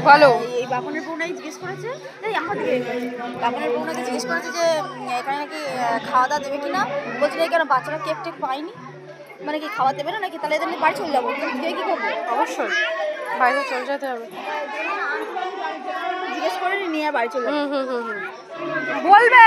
বলো। এই বাপনের বউনাই জিজ্ঞেস করেছে, এই আমার দিকে বাপনের বউনাকে জিজ্ঞেস করেছে যে এখানে নাকি খাওয়া দাওয়া দেবে কিনা। বলছিল কেন বাচ্চারা কেক টেক পায়নি, মানে কি খাওয়া দেবে না নাকি, তাহলে এদের নিয়ে বাড়ি চলে যাবো। তুই কি করবো? অবশ্যই বাইরে চলে যেতে হবে। জিজ্ঞেস করে নিয়ে বাড়ি চলে যাবো। বলবে